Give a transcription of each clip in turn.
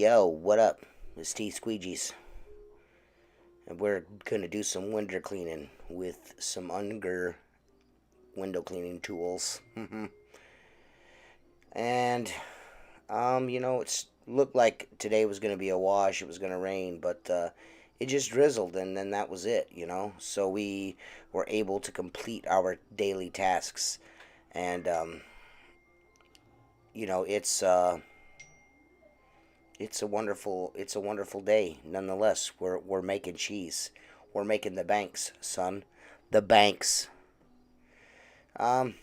Yo, what up? It's T Squeegees, and we're gonna do some window cleaning with some Unger window cleaning tools. and it's looked like today was gonna be a wash. It was gonna rain, but it just drizzled, and then that was it. So we were able to complete our daily tasks, and you know, it's uh, it's a wonderful day nonetheless. We're making cheese. We're making the banks, son. The banks. Um,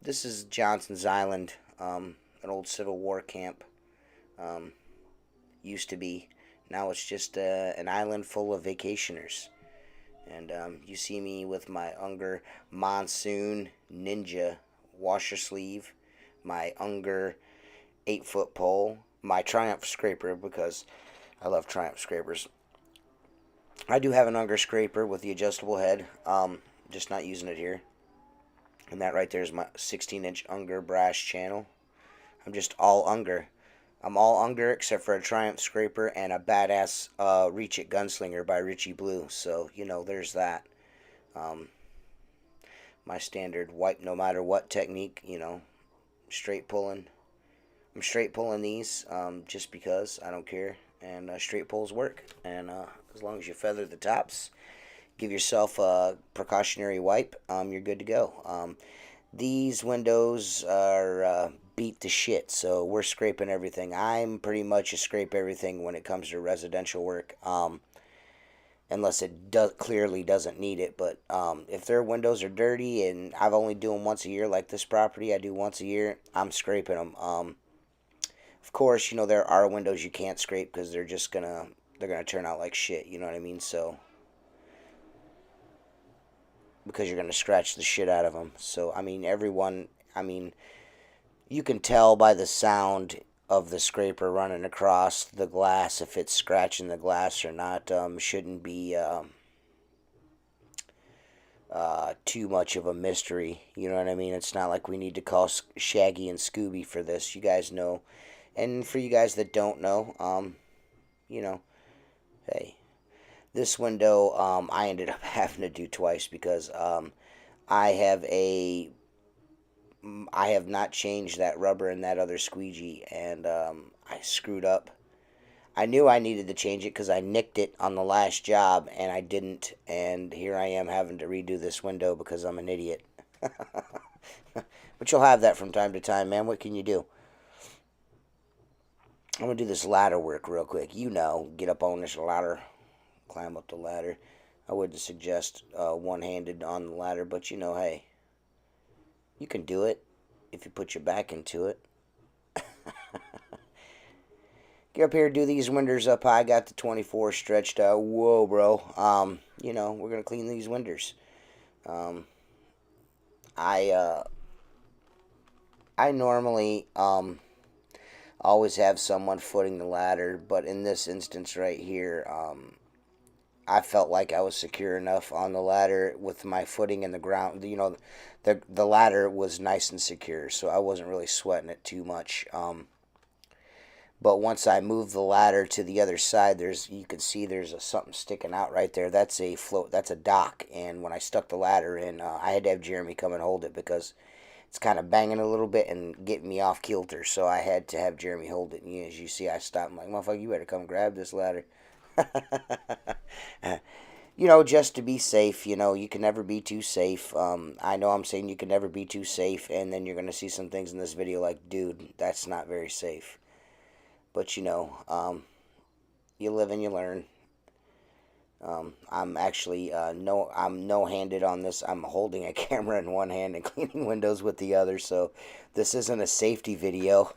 this is Johnson's Island, an old Civil War camp. Um, used to be. Now it's just an island full of vacationers. And you see me with my Unger Monsoon Ninja washer sleeve, my Unger 8-foot pole, my Triumph scraper because I love Triumph scrapers. I do have an Unger scraper with the adjustable head, just not using it here. And that right there is my 16-inch Unger brass channel. I'm just all Unger. I'm all Unger except for a Triumph scraper and a badass Reach It Gunslinger by Richie Blue. So, there's that. Um, my standard wipe no matter what technique, straight pulling. I'm straight pulling these just because I don't care. And straight pulls work. And as long as you feather the tops, give yourself a precautionary wipe, you're good to go. These windows are beat to shit, so we're scraping everything. I'm pretty much a scrape everything when it comes to residential work, unless it clearly doesn't need it. But if their windows are dirty and I've only do them once a year, like this property I do once a year, I'm scraping them. Of course, there are windows you can't scrape because they're gonna turn out like shit. You know what I mean? So because you're gonna scratch the shit out of them. So you can tell by the sound of the scraper running across the glass if it's scratching the glass or not. Shouldn't be too much of a mystery. You know what I mean? It's not like we need to call Shaggy and Scooby for this. You guys know. And for you guys that don't know, hey, this window I ended up having to do twice because I have a I have not changed that rubber in that other squeegee, and I screwed up. I knew I needed to change it because I nicked it on the last job, and I didn't, and here I am having to redo this window because I'm an idiot. But you'll have that from time to time, man. What can you do? I'm going to do this ladder work real quick. Get up on this ladder, climb up the ladder. I wouldn't suggest one-handed on the ladder, but hey, you can do it if you put your back into it. Get up here, do these windows up high. I got the 24 stretched out. Whoa, bro. We're gonna clean these windows. I I normally always have someone footing the ladder, but in this instance right here, I felt like I was secure enough on the ladder with my footing in the ground. The ladder was nice and secure, so I wasn't really sweating it too much. But once I moved the ladder to the other side, you can see there's something sticking out right there. That's a float. That's a dock. And when I stuck the ladder in, I had to have Jeremy come and hold it because it's kind of banging a little bit and getting me off kilter. So I had to have Jeremy hold it. And as you see, I stopped. I'm like, motherfucker, you better come grab this ladder. Just to be safe. You can never be too safe. I know I'm saying you can never be too safe, and then you're going to see some things in this video like, dude, that's not very safe. But, you live and you learn. I'm actually, I'm no-handed on this. I'm holding a camera in one hand and cleaning windows with the other, so this isn't a safety video.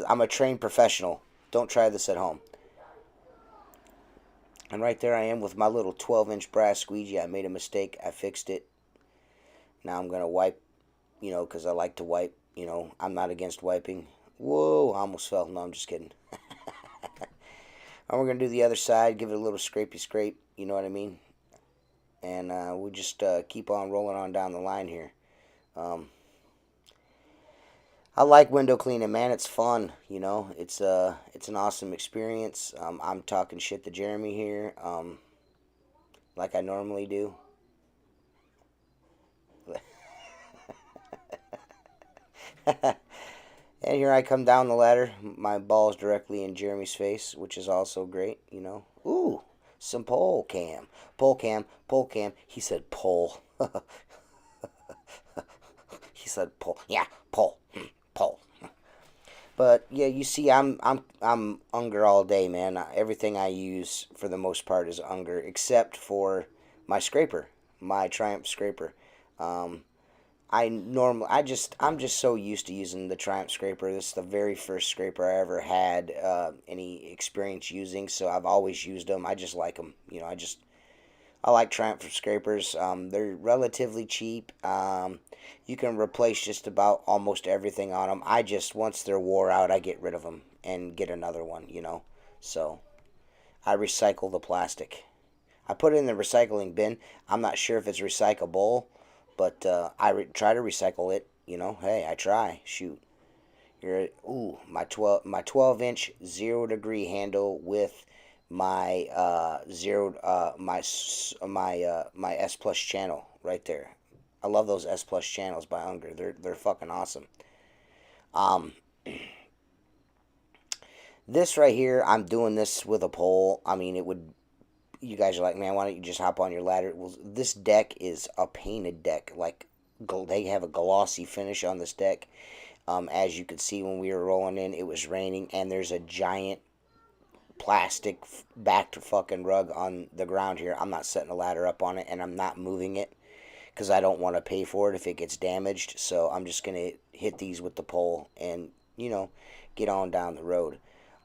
I'm a trained professional. Don't try this at home. And right there I am with my little 12-inch brass squeegee. I made a mistake. I fixed it. Now I'm going to wipe, because I like to wipe. I'm not against wiping. Whoa, I almost fell. No, I'm just kidding. And we're going to do the other side. Give it a little scrapey scrape. You know what I mean? And we'll just keep on rolling on down the line here. I like window cleaning, man. It's fun, you know. It's an awesome experience. I'm talking shit to Jeremy here, like I normally do. And here I come down the ladder. My ball's directly in Jeremy's face, which is also great, you know. Ooh, some pole cam. Pole cam, pole cam. He said pole. He said pole. Yeah, pole. Pole. But yeah, you see, I'm Unger all day, man. Everything I use for the most part is Unger, except for my scraper, my Triumph scraper. Um, I'm just so used to using the Triumph scraper. This is the very first scraper I ever had any experience using, so I've always used them. I just like them, you know. I like Triumph scrapers. They're relatively cheap. You can replace just about almost everything on them. I just, once they're wore out, I get rid of them and get another one, you know. So I recycle the plastic. I put it in the recycling bin. I'm not sure if it's recyclable, but try to recycle it. You know, hey, I try. Shoot, ooh, my 12-inch 0 degree handle with my zero my S plus channel right there. I love those S plus channels by Unger. They're fucking awesome. Um, this right here, I'm doing this with a pole. I mean, it would. You guys are like, man, why don't you just hop on your ladder? Well, this deck is a painted deck. Like, they have a glossy finish on this deck. As you could see when we were rolling in, it was raining, and there's a giant plastic backed fucking rug on the ground here. I'm not setting a ladder up on it, and I'm not moving it because I don't want to pay for it if it gets damaged. So I'm just gonna hit these with the pole and, you know, get on down the road.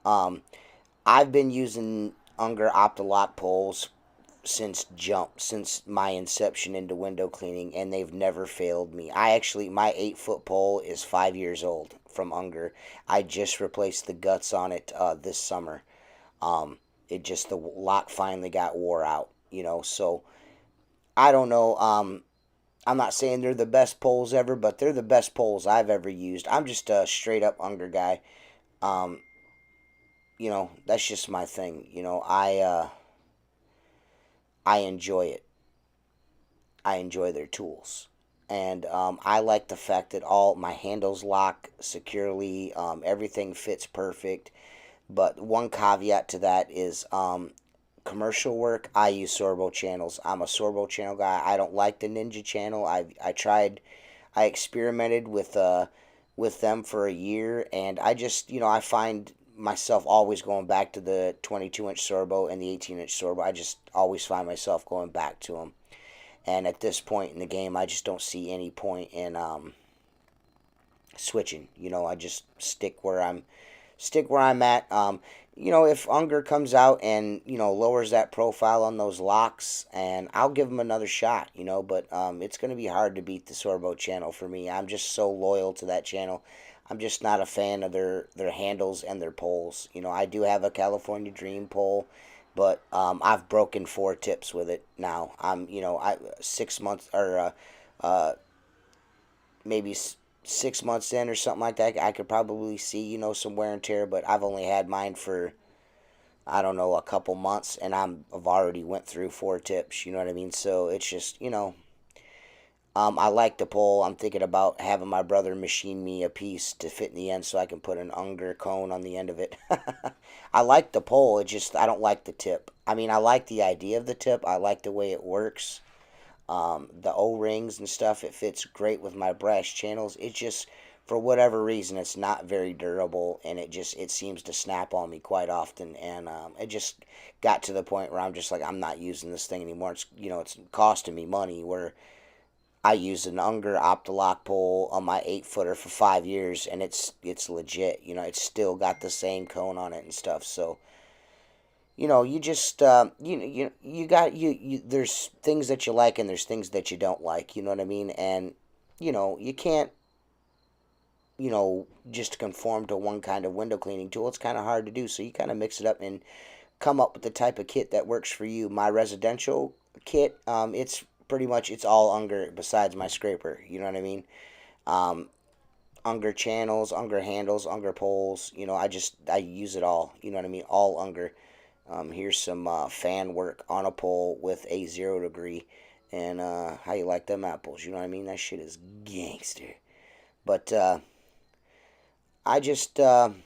Um, I've been using Unger Optolock poles since my inception into window cleaning, and they've never failed me. My 8 foot pole is 5 years old from Unger. I just replaced the guts on it this summer. It just, the lock finally got wore out, you know. So I don't know. I'm not saying they're the best poles ever, but they're the best poles I've ever used. I'm just a straight up Unger guy. Um, you know, that's just my thing. You know, I enjoy it. I enjoy their tools. And I like the fact that all my handles lock securely. Everything fits perfect. But one caveat to that is commercial work. I use Sorbo channels. I'm a Sorbo channel guy. I don't like the Ninja channel. I tried. I experimented with them for a year, and I just, you know, I find myself always going back to the 22-inch Sorbo and the 18-inch Sorbo. I just always find myself going back to them. And at this point in the game, I just don't see any point in switching. You know, I just stick where I'm at. You know, if Unger comes out and, you know, lowers that profile on those locks, and I'll give him another shot, you know, but it's going to be hard to beat the Sorbo channel for me. I'm just so loyal to that channel. I'm just not a fan of their handles and their poles. You know, I do have a California Dream pole, but I've broken 4 tips with it now. You know, 6 months or maybe 6 months in or something like that. I could probably see, you know, some wear and tear, but I've only had mine for, I don't know, a couple months, and I've already went through 4 tips. You know what I mean? So it's just, you know, I like the pole. I'm thinking about having my brother machine me a piece to fit in the end so I can put an Unger cone on the end of it. I like the pole. It just, I don't like the tip. I mean, I like the idea of the tip. I like the way it works. The O-rings and stuff, it fits great with my brass channels. It just, for whatever reason, it's not very durable, and it seems to snap on me quite often. And it just got to the point where I'm just like, I'm not using this thing anymore. It's, you know, it's costing me money, where I used an Unger Optolock pole on my 8 footer for 5 years, and it's legit. You know, it's still got the same cone on it and stuff. So, you know, you just you got there's things that you like and there's things that you don't like. You know what I mean? And you know, you can't, you know, just conform to one kind of window cleaning tool. It's kind of hard to do. So you kind of mix it up and come up with the type of kit that works for you. My residential kit, it's pretty much, it's all Unger besides my scraper. You know what I mean? Um, Unger channels, Unger handles, Unger poles. I use it all. You know what I mean? All Unger. Here's some fan work on a pole with a 0 degree. And how you like them apples? You know what I mean? That shit is gangster. But I just I'm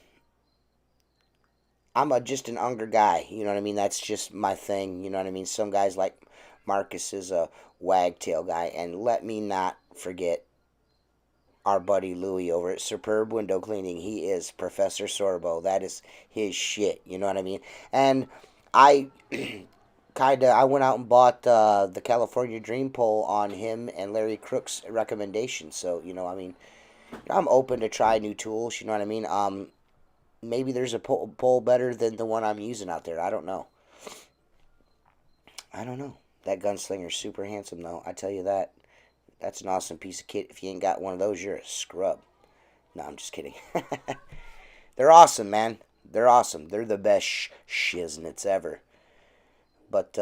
just an Unger guy. You know what I mean? That's just my thing. You know what I mean? Some guys like Marcus is a wagtail guy, and let me not forget our buddy Louie over at Superb Window Cleaning. He is Professor Sorbo. That is his shit. You know what I mean? And I I went out and bought the California Dream Pole on him and Larry Crook's recommendation. So I mean, I'm open to try new tools. You know what I mean? Maybe there's a pole better than the one I'm using out there. I don't know. I don't know. That gunslinger's super handsome though. I tell you that. That's an awesome piece of kit. If you ain't got one of those, you're a scrub. No, I'm just kidding. They're awesome, man. They're awesome. They're the best shiznits ever. But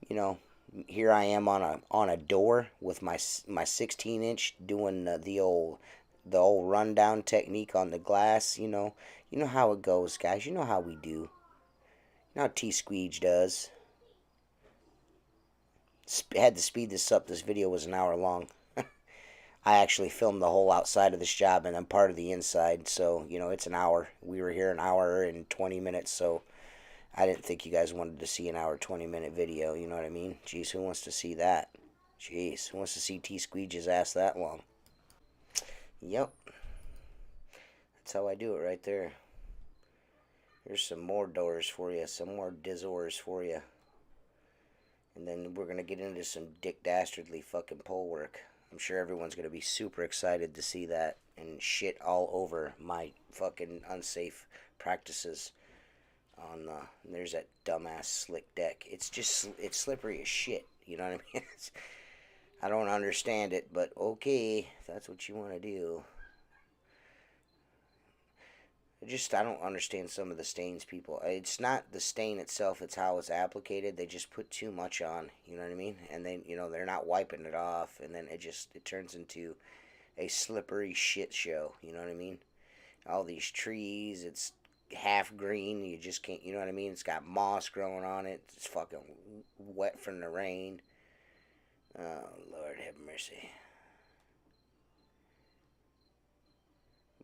you know, here I am on a door with my 16-inch doing the old rundown technique on the glass. You know how it goes, guys. You know how we do. You know how T Squeege does. Had to speed this up. This video was an hour long. I actually filmed the whole outside of this job and then part of the inside. So, it's an hour. We were here an hour and 20 minutes. So, I didn't think you guys wanted to see an hour, 20-minute video. You know what I mean? Jeez, who wants to see that? Jeez, who wants to see T Squeege's ass that long? Yep. That's how I do it right there. Here's some more doors for you. Some more dizzors for you. And then we're going to get into some Dick Dastardly fucking pole work. I'm sure everyone's going to be super excited to see that and shit all over my fucking unsafe practices on there's that dumbass slick deck. It's slippery as shit. You know what I mean? I don't understand it, but okay, if that's what you want to do. I don't understand some of the stains people. It's not the stain itself, it's how it's applicated. They just put too much on, you know what I mean? And then, they're not wiping it off, and then it turns into a slippery shit show, you know what I mean? All these trees, it's half green, you just can't, you know what I mean? It's got moss growing on it, it's fucking wet from the rain. Oh, Lord have mercy.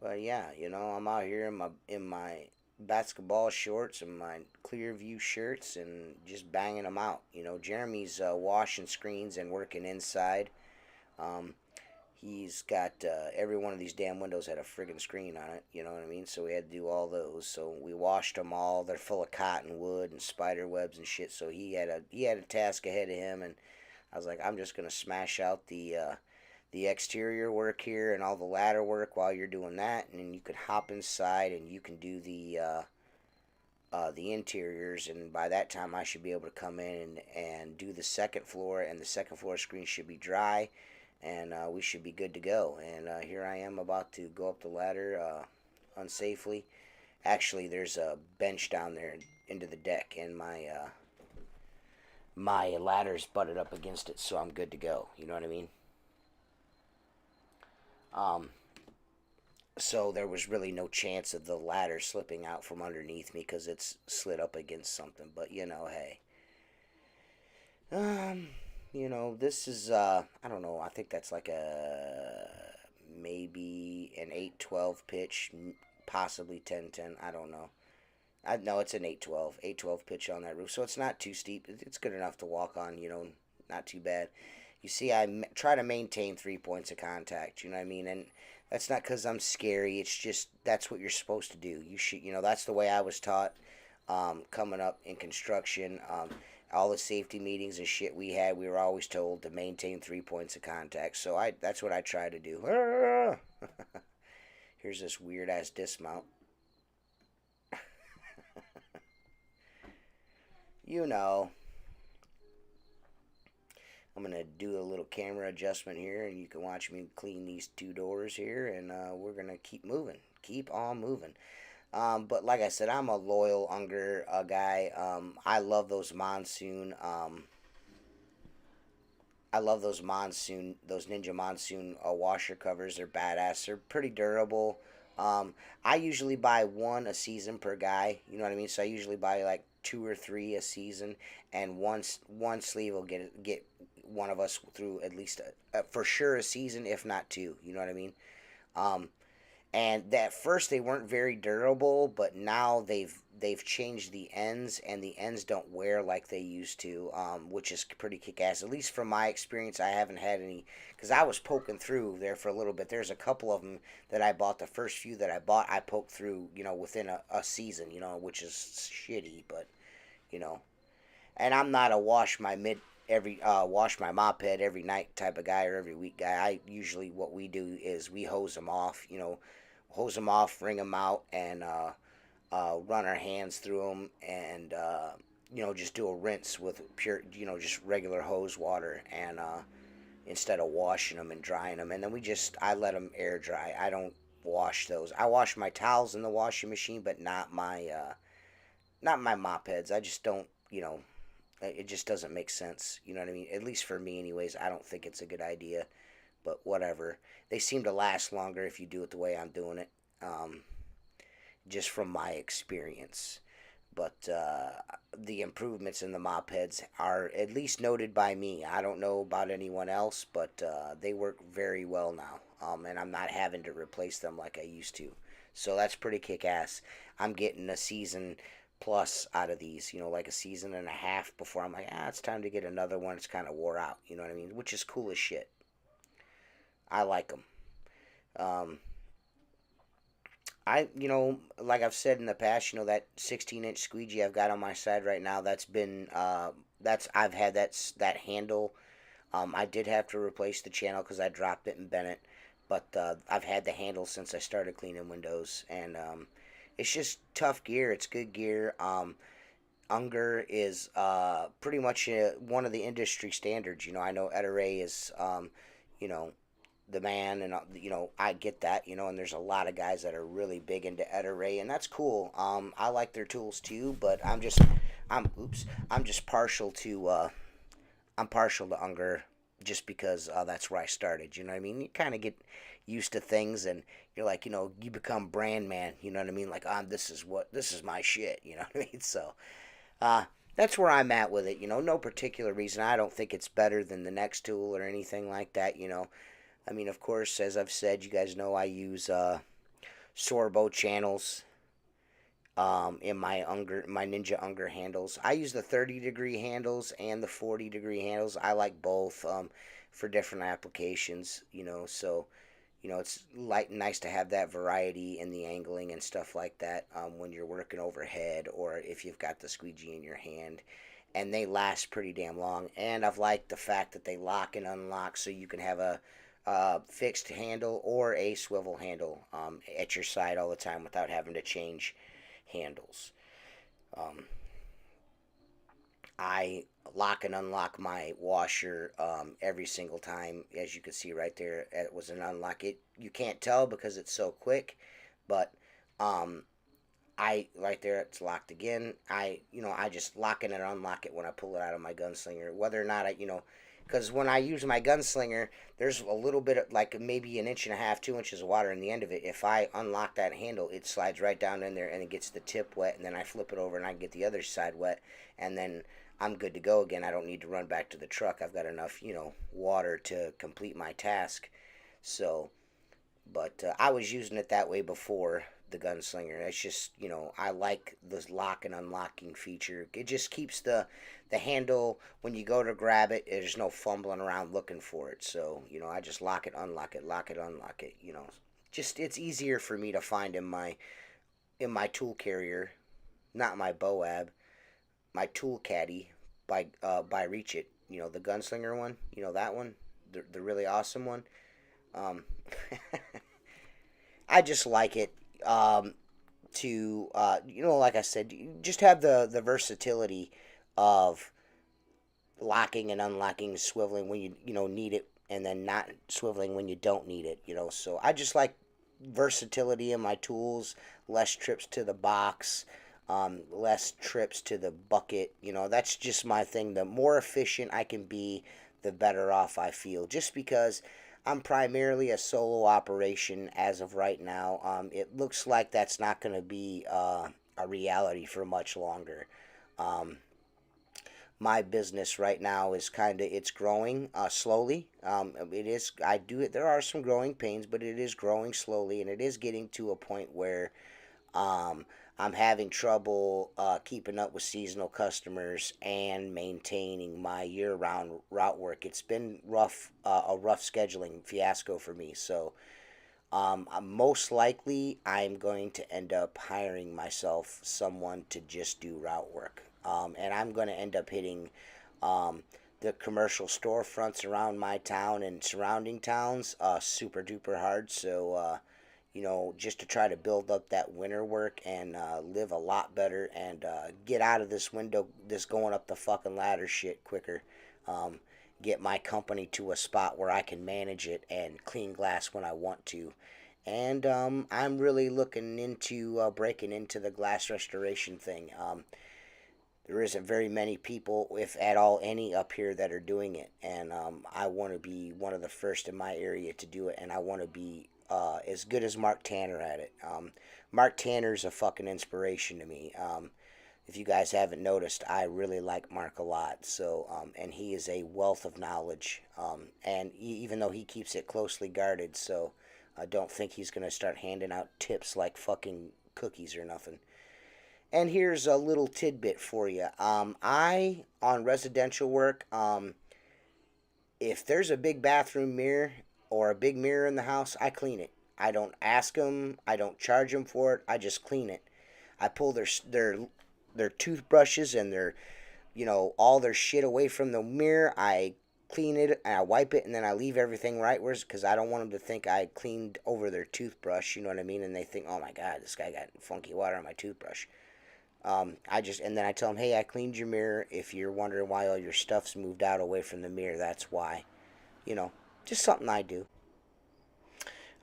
But yeah, I'm out here in my basketball shorts and my clear view shirts and just banging them out. Jeremy's washing screens and working inside. Um, he's got every one of these damn windows had a friggin' screen on it. You know what I mean? So we had to do all those. So we washed them all. They're full of cottonwood and spider webs and shit. So he had a task ahead of him, and I was like, I'm just gonna smash out the exterior work here and all the ladder work while you're doing that, and then you can hop inside and you can do the interiors, and by that time I should be able to come in and do the second floor, and the second floor screen should be dry, and we should be good to go. And here I am about to go up the ladder unsafely. Actually, there's a bench down there into the deck, and my ladder's butted up against it, so I'm good to go. You know what I mean? Um, so there was really no chance of the ladder slipping out from underneath me because it's slid up against something. But hey, um, this is I don't know. I think that's like maybe an 812 pitch, possibly 1010. I don't know. I know it's an 812 pitch on that roof, so it's not too steep. It's good enough to walk on. Not too bad. You see, I try to maintain 3 points of contact. You know what I mean? And that's not because I'm scary. It's just that's what you're supposed to do. You should, that's the way I was taught coming up in construction. All the safety meetings and shit we had, we were always told to maintain 3 points of contact. So that's what I try to do. Here's this weird ass dismount. you know. I'm going to do a little camera adjustment here, and you can watch me clean these two doors here, and we're going to keep moving. Keep on moving. But like I said, I'm a loyal Unger guy. I love those monsoon I love those Ninja Monsoon washer covers. They're badass. They're pretty durable. Um, I usually buy one a season per guy. You know what I mean? So I usually buy like two or three a season, and one sleeve will get one of us through at least for sure a season, if not two. You know what I mean? Um, and at first they weren't very durable, but now they've changed the ends, and the ends don't wear like they used to, which is pretty kick-ass. At least from my experience, I haven't had any, because I was poking through there for a little bit. There's a couple of them that I bought. The first few that I bought, I poked through, within a season, which is shitty, but you know and I'm not a wash my mop head every night type of guy or every week guy. I usually, what we do is we hose them off, hose them off, wring them out, and run our hands through them, and just do a rinse with pure, just regular hose water, and instead of washing them and drying them, and then I let them air dry. I don't wash those. I wash my towels in the washing machine, but not my mop heads. I just don't, it just doesn't make sense. You know what I mean? At least for me, anyways. I don't think it's a good idea, but whatever. They seem to last longer if you do it the way I'm doing it, um, just from my experience. But the improvements in the mop heads are at least noted by me. I don't know about anyone else, but they work very well now, and I'm not having to replace them like I used to. So that's pretty kick ass. I'm getting a season plus out of these, like a season and a half before I'm like, it's time to get another one. It's kind of wore out, you know what I mean? Which is cool as shit. I like them. Um, like I've said in the past, that 16-inch squeegee I've got on my side right now, I've had that handle. I did have to replace the channel because I dropped it and bent it, but I've had the handle since I started cleaning windows, and it's just tough gear. It's good gear. Unger is pretty much one of the industry standards. I know Ray is, you know, the man, and I get that. And there's a lot of guys that are really big into Ray, and that's cool. I like their tools too, but I'm just partial to Unger, just because that's where I started. You know what I mean? You kind of get used to things, and you're like, you become brand man. You know what I mean? Like, this is my shit. You know what I mean? So, uh, that's where I'm at with it. No particular reason. I don't think it's better than the next tool or anything like that. I mean, of course, as I've said, you guys know I use Sorbo channels in my Ninja Unger handles. I use the 30-degree handles and the 40-degree handles. I like both for different applications. So it's nice to have that variety in the angling and stuff like that when you're working overhead, or if you've got the squeegee in your hand. And they last pretty damn long. And I've liked the fact that they lock and unlock, so you can have a fixed handle or a swivel handle at your side all the time without having to change handles. Um, I lock and unlock my washer every single time. As you can see right there, it was an unlock. You can't tell because it's so quick, but um, I right there, it's locked again. I just lock it and unlock it when I pull it out of my gunslinger. Whether or not because when I use my gunslinger, there's a little bit of, like, maybe an inch and a half, 2 inches of water in the end of it. If I unlock that handle, it slides right down in there and it gets the tip wet, and then I flip it over and I get the other side wet, and then I'm good to go again. I don't need to run back to the truck. I've got enough, water to complete my task. So, but I was using it that way before the gunslinger. It's just, I like this lock and unlocking feature. It just keeps the handle, when you go to grab it, there's no fumbling around looking for it. So, I just lock it, unlock it, lock it, unlock it. Just it's easier for me to find in my tool carrier, not my Boab, my tool caddy by Reach It. The gunslinger one. That one, the really awesome one. Um, I just like it to like I said, you just have the versatility of locking and unlocking, swiveling when you need it, and then not swiveling when you don't need it. So I just like versatility in my tools, less trips to the box, less trips to the bucket. That's just my thing. The more efficient I can be, the better off I feel. Just because I'm primarily a solo operation as of right now. It looks like that's not going to be a reality for much longer. Um, my business right now is kind of, it's growing slowly. It is, I do it, there are some growing pains, but it is growing slowly, and it is getting to a point where um, I'm having trouble keeping up with seasonal customers and maintaining my year-round route work. It's been rough, a rough scheduling fiasco for me. So most likely, I'm going to end up hiring myself someone to just do route work. And I'm going to end up hitting um, the commercial storefronts around my town and surrounding towns super duper hard. So, just to try to build up that winter work and live a lot better and get out of this window, this going up the fucking ladder shit quicker. Um, get my company to a spot where I can manage it and clean glass when I want to. And I'm really looking into breaking into the glass restoration thing. There isn't very many people, if at all any, up here that are doing it. And I want to be one of the first in my area to do it. And I want to be as good as Mark Tanner at it. Mark Tanner's a fucking inspiration to me. If you guys haven't noticed, I really like Mark a lot. So, and he is a wealth of knowledge. And even though he keeps it closely guarded, so I don't think he's going to start handing out tips like fucking cookies or nothing. And here's a little tidbit for you. On residential work, if there's a big bathroom mirror or a big mirror in the house, I clean it. I don't ask them. I don't charge them for it. I just clean it. I pull their toothbrushes and all their shit away from the mirror. I clean it and I wipe it, and then I leave everything right where, because I don't want them to think I cleaned over their toothbrush. You know what I mean? And they think, oh my God, this guy got funky water on my toothbrush. And then I tell them, hey, I cleaned your mirror. If you're wondering why all your stuff's moved out away from the mirror, that's why. Just something I do.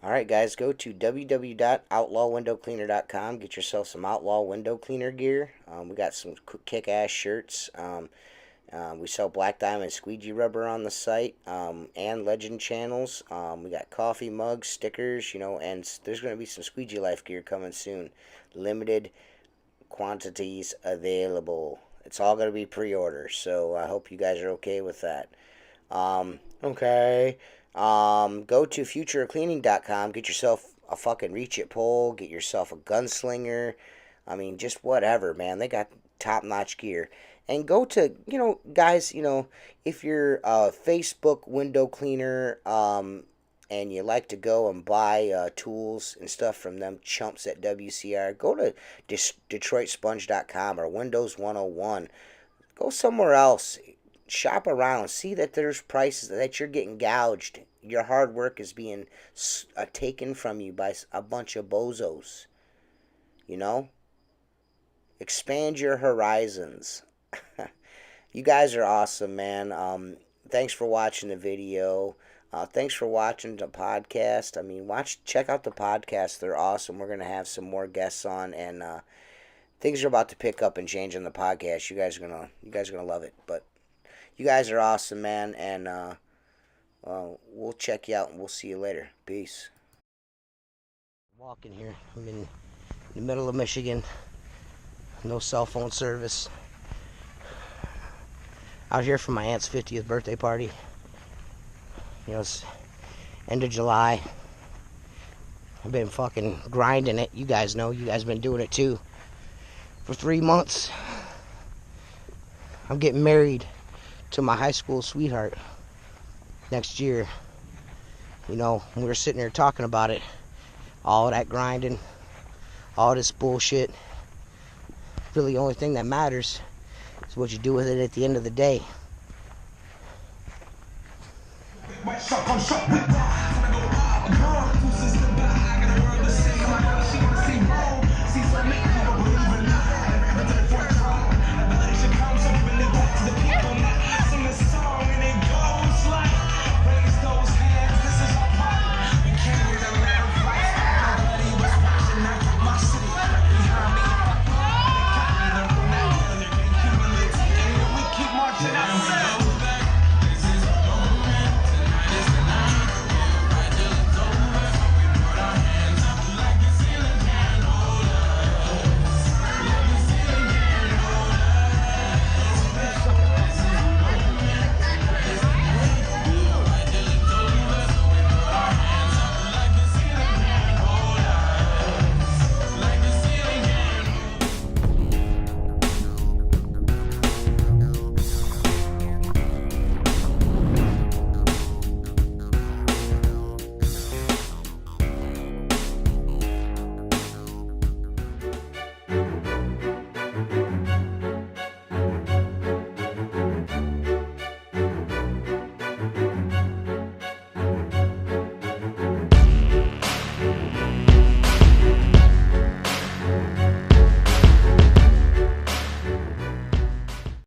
Alright, guys, go to www.outlawwindowcleaner.com. Get yourself some Outlaw window cleaner gear. We got some kick-ass shirts. We sell Black Diamond squeegee rubber on the site, and Legend channels. We got coffee mugs, stickers, and there's going to be some Squeegee Life gear coming soon. Limited quantities available. It's all going to be pre-order, so I hope you guys are okay with that. Okay. Go to futureofcleaning.com. Get yourself a fucking reach it pole. Get yourself a gunslinger. I mean, just whatever, man. They got top-notch gear. And go to, guys, if you're a Facebook window cleaner, and you like to go and buy tools and stuff from them chumps at WCR, go to DetroitSponge.com or Windows 101. Go somewhere else. Shop around. See that there's prices that you're getting gouged. Your hard work is being taken from you by a bunch of bozos. Expand your horizons. You guys are awesome, man. Thanks for watching the video. Thanks for watching the podcast. I mean, check out the podcast. They're awesome. We're gonna have some more guests on, and things are about to pick up and change on the podcast. You guys are gonna love it. But you guys are awesome, man, and we'll check you out, and we'll see you later. Peace. Walking here. I'm in the middle of Michigan. No cell phone service. Out here for my aunt's 50th birthday party. It's end of July. I've been fucking grinding it. You guys know. You guys been doing it too. For 3 months. I'm getting married to my high school sweetheart next year. We were sitting here talking about it. All that grinding. All this bullshit. Really, the only thing that matters is what you do with it at the end of the day.